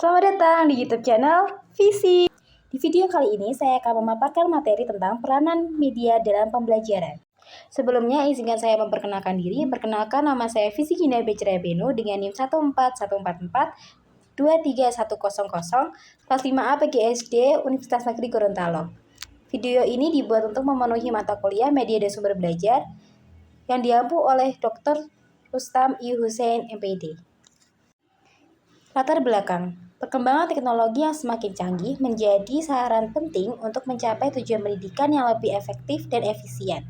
Selamat datang di YouTube channel Visi. Di video kali ini saya akan memaparkan materi tentang peranan media dalam pembelajaran. Sebelumnya izinkan saya memperkenalkan diri. Perkenalkan, nama saya Visi Gina Becrabeno dengan NIM 14144-23100 kelas 5A PGSD Universitas Negeri Gorontalo. Video ini dibuat untuk memenuhi mata kuliah media dan sumber belajar yang diampu oleh Dr. Rustam I. Hussein MPD. Latar belakang. Perkembangan teknologi yang semakin canggih menjadi saran penting untuk mencapai tujuan pendidikan yang lebih efektif dan efisien.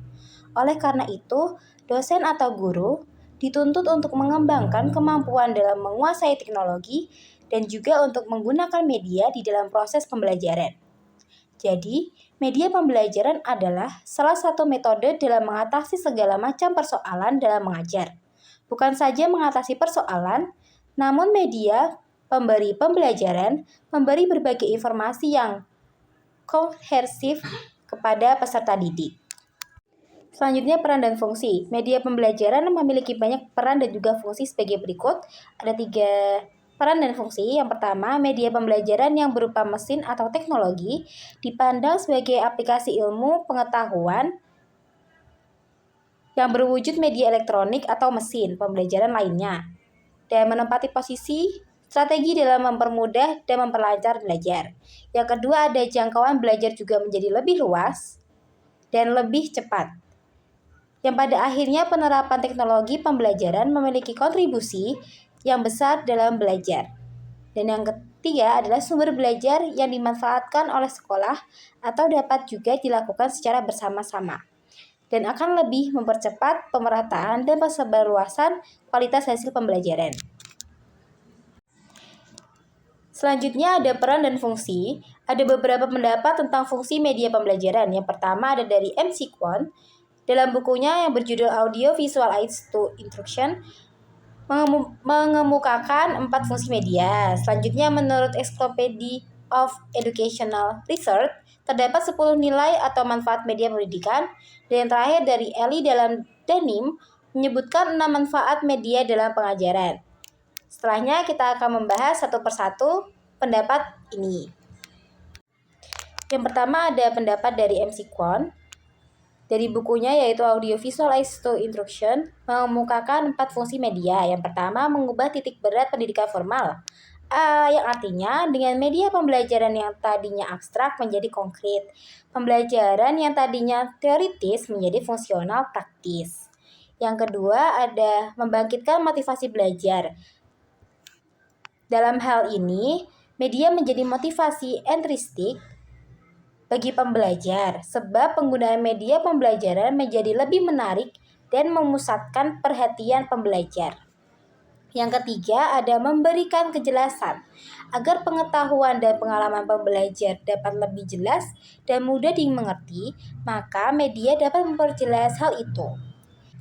Oleh karena itu, dosen atau guru dituntut untuk mengembangkan kemampuan dalam menguasai teknologi dan juga untuk menggunakan media di dalam proses pembelajaran. Jadi, media pembelajaran adalah salah satu metode dalam mengatasi segala macam persoalan dalam mengajar. Bukan saja mengatasi persoalan, namun media pemberi pembelajaran memberi berbagai informasi yang kohesif kepada peserta didik. Selanjutnya, peran dan fungsi. Media pembelajaran memiliki banyak peran dan juga fungsi sebagai berikut. Ada 3 peran dan fungsi. Yang pertama, media pembelajaran yang berupa mesin atau teknologi dipandang sebagai aplikasi ilmu pengetahuan yang berwujud media elektronik atau mesin pembelajaran lainnya dan menempati posisi strategi dalam mempermudah dan memperlancar belajar. Yang kedua, ada jangkauan belajar juga menjadi lebih luas dan lebih cepat. Yang pada akhirnya penerapan teknologi pembelajaran memiliki kontribusi yang besar dalam belajar. Dan yang ketiga adalah sumber belajar yang dimanfaatkan oleh sekolah atau dapat juga dilakukan secara bersama-sama dan akan lebih mempercepat pemerataan dan persebarluasan kualitas hasil pembelajaran. Selanjutnya ada peran dan fungsi. Ada beberapa pendapat tentang fungsi media pembelajaran. Yang pertama ada dari MC Kwon. Dalam bukunya yang berjudul Audio Visual Aids to Instruction mengemukakan 4 fungsi media. Selanjutnya menurut Encyclopedia of Educational Research terdapat 10 nilai atau manfaat media pendidikan. Dan yang terakhir dari Eli dalam Denim menyebutkan 6 manfaat media dalam pengajaran. Setelahnya kita akan membahas satu persatu pendapat ini. Yang pertama ada pendapat dari MC Kwon. Dari bukunya yaitu Audio Visual Aids to Instruction mengemukakan 4 fungsi media. Yang pertama, mengubah titik berat pendidikan formal. Yang artinya dengan media pembelajaran yang tadinya abstrak menjadi konkret. Pembelajaran yang tadinya teoritis menjadi fungsional praktis. Yang kedua ada membangkitkan motivasi belajar. Dalam hal ini, media menjadi motivasi intrinsik bagi pembelajar, sebab penggunaan media pembelajaran menjadi lebih menarik dan memusatkan perhatian pembelajar. Yang ketiga ada memberikan kejelasan, agar pengetahuan dan pengalaman pembelajar dapat lebih jelas dan mudah dimengerti, maka media dapat memperjelas hal itu.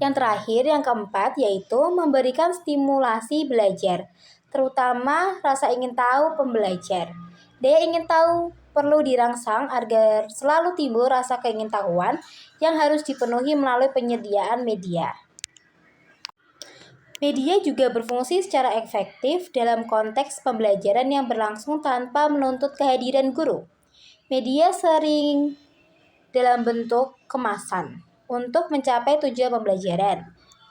Yang terakhir, yang keempat, yaitu memberikan stimulasi belajar, terutama rasa ingin tahu pembelajar. Daya ingin tahu perlu dirangsang agar selalu timbul rasa keingintahuan yang harus dipenuhi melalui penyediaan media. Media juga berfungsi secara efektif dalam konteks pembelajaran yang berlangsung tanpa menuntut kehadiran guru. Media sering dalam bentuk kemasan untuk mencapai tujuan pembelajaran.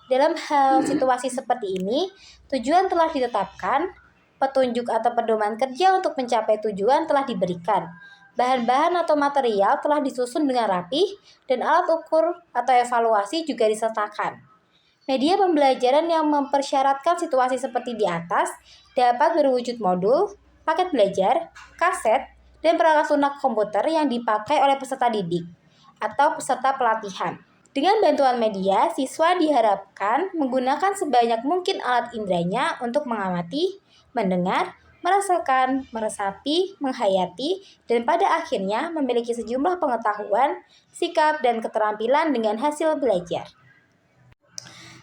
Dalam hal situasi seperti ini, tujuan telah ditetapkan, petunjuk atau pedoman kerja untuk mencapai tujuan telah diberikan. Bahan-bahan atau material telah disusun dengan rapi dan alat ukur atau evaluasi juga disertakan. Media pembelajaran yang mempersyaratkan situasi seperti di atas dapat berwujud modul, paket belajar, kaset, dan perangkat lunak komputer yang dipakai oleh peserta didik atau peserta pelatihan. Dengan bantuan media, siswa diharapkan menggunakan sebanyak mungkin alat indranya untuk mengamati, mendengar, merasakan, meresapi, menghayati, dan pada akhirnya memiliki sejumlah pengetahuan, sikap, dan keterampilan dengan hasil belajar.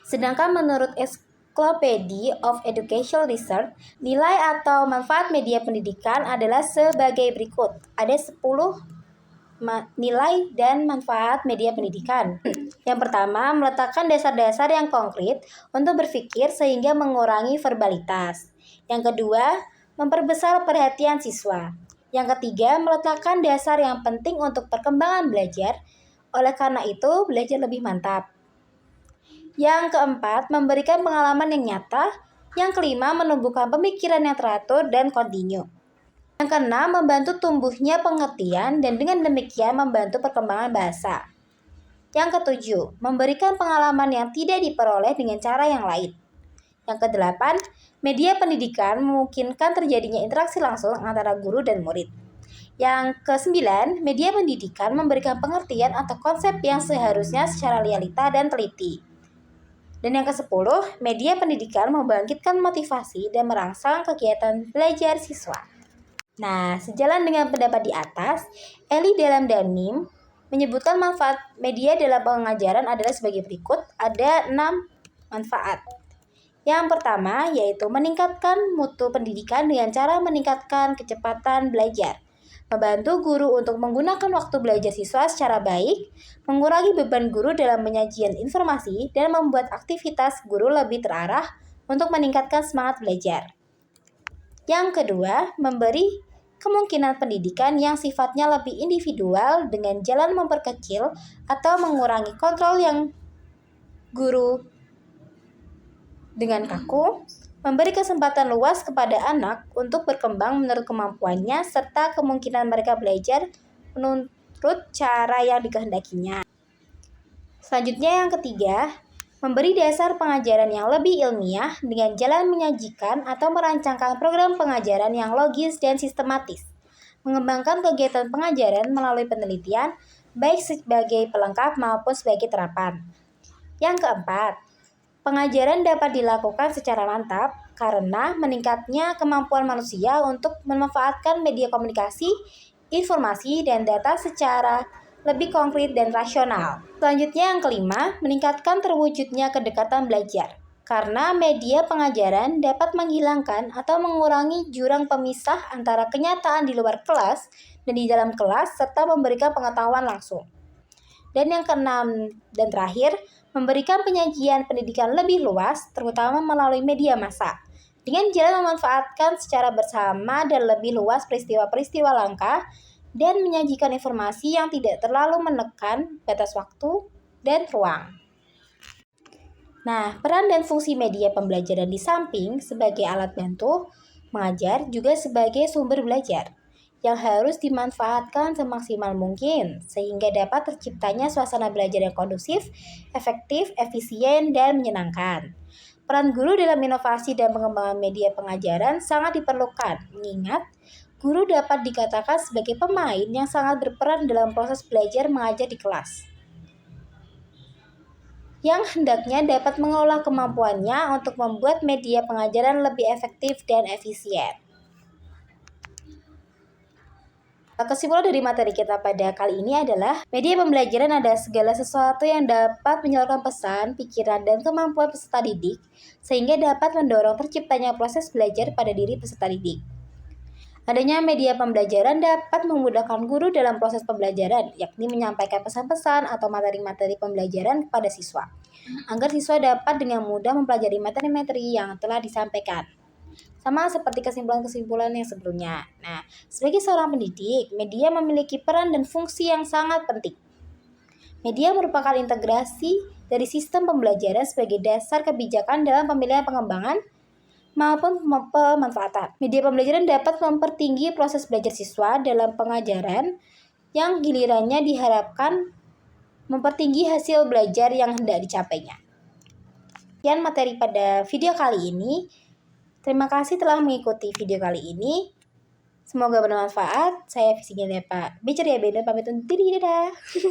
Sedangkan menurut Encyclopedia of Educational Research, nilai atau manfaat media pendidikan adalah sebagai berikut. Ada 10 nilai dan manfaat media pendidikan. Yang pertama, meletakkan dasar-dasar yang konkret untuk berpikir sehingga mengurangi verbalitas. Yang kedua, memperbesar perhatian siswa. Yang ketiga, meletakkan dasar yang penting untuk perkembangan belajar. Oleh karena itu, belajar lebih mantap. Yang keempat, memberikan pengalaman yang nyata. Yang kelima, menumbuhkan pemikiran yang teratur dan kontinu. Yang keenam, membantu tumbuhnya pengertian dan dengan demikian membantu perkembangan bahasa. Yang ketujuh, memberikan pengalaman yang tidak diperoleh dengan cara yang lain. Yang kedelapan, media pendidikan memungkinkan terjadinya interaksi langsung antara guru dan murid. Yang kesembilan, media pendidikan memberikan pengertian atau konsep yang seharusnya secara realita dan teliti. Dan yang ke-10, media pendidikan membangkitkan motivasi dan merangsang kegiatan belajar siswa. Nah, sejalan dengan pendapat di atas, Eli dalam Danim menyebutkan manfaat media dalam pengajaran adalah sebagai berikut. Ada 6 manfaat. Yang pertama yaitu meningkatkan mutu pendidikan dengan cara meningkatkan kecepatan belajar. Membantu guru untuk menggunakan waktu belajar siswa secara baik, mengurangi beban guru dalam penyajian informasi, dan membuat aktivitas guru lebih terarah untuk meningkatkan semangat belajar. Yang kedua, memberi kemungkinan pendidikan yang sifatnya lebih individual dengan jalan memperkecil atau mengurangi kontrol yang guru dengan kaku, memberi kesempatan luas kepada anak untuk berkembang menurut kemampuannya serta kemungkinan mereka belajar menurut cara yang dikehendakinya. Selanjutnya yang ketiga, memberi dasar pengajaran yang lebih ilmiah dengan jalan menyajikan atau merancangkan program pengajaran yang logis dan sistematis. Mengembangkan kegiatan pengajaran melalui penelitian, baik sebagai pelengkap maupun sebagai terapan. Yang keempat, pengajaran dapat dilakukan secara mantap karena meningkatnya kemampuan manusia untuk memanfaatkan media komunikasi, informasi, dan data secara lebih konkret dan rasional. Selanjutnya yang kelima, meningkatkan terwujudnya kedekatan belajar. Karena media pengajaran dapat menghilangkan atau mengurangi jurang pemisah antara kenyataan di luar kelas dan di dalam kelas serta memberikan pengetahuan langsung. Dan yang keenam dan terakhir, memberikan penyajian pendidikan lebih luas, terutama melalui media massa, dengan jalan memanfaatkan secara bersama dan lebih luas peristiwa-peristiwa langka, dan menyajikan informasi yang tidak terlalu menekan batas waktu dan ruang. Nah, peran dan fungsi media pembelajaran di samping sebagai alat bantu mengajar juga sebagai sumber belajar yang harus dimanfaatkan semaksimal mungkin sehingga dapat terciptanya suasana belajar yang kondusif, efektif, efisien, dan menyenangkan. Peran guru dalam inovasi dan pengembangan media pengajaran sangat diperlukan, mengingat guru dapat dikatakan sebagai pemain yang sangat berperan dalam proses belajar mengajar di kelas, yang hendaknya dapat mengolah kemampuannya untuk membuat media pengajaran lebih efektif dan efisien. Kesimpulan dari materi kita pada kali ini adalah media pembelajaran adalah segala sesuatu yang dapat menyalurkan pesan, pikiran, dan kemampuan peserta didik sehingga dapat mendorong terciptanya proses belajar pada diri peserta didik. Adanya media pembelajaran dapat memudahkan guru dalam proses pembelajaran, yakni menyampaikan pesan-pesan atau materi-materi pembelajaran kepada siswa, agar siswa dapat dengan mudah mempelajari materi-materi yang telah disampaikan. Sama seperti kesimpulan-kesimpulan yang sebelumnya. Nah, sebagai seorang pendidik, media memiliki peran dan fungsi yang sangat penting. Media merupakan integrasi dari sistem pembelajaran sebagai dasar kebijakan dalam pemilihan pengembangan maupun pemanfaatan. Media pembelajaran dapat mempertinggi proses belajar siswa dalam pengajaran yang gilirannya diharapkan mempertinggi hasil belajar yang hendak dicapainya. Sekian materi pada video kali ini. Terima kasih telah mengikuti video kali ini. Semoga bermanfaat. Saya Visinya Pak Biceria Beno pamit undur diri. Dadah.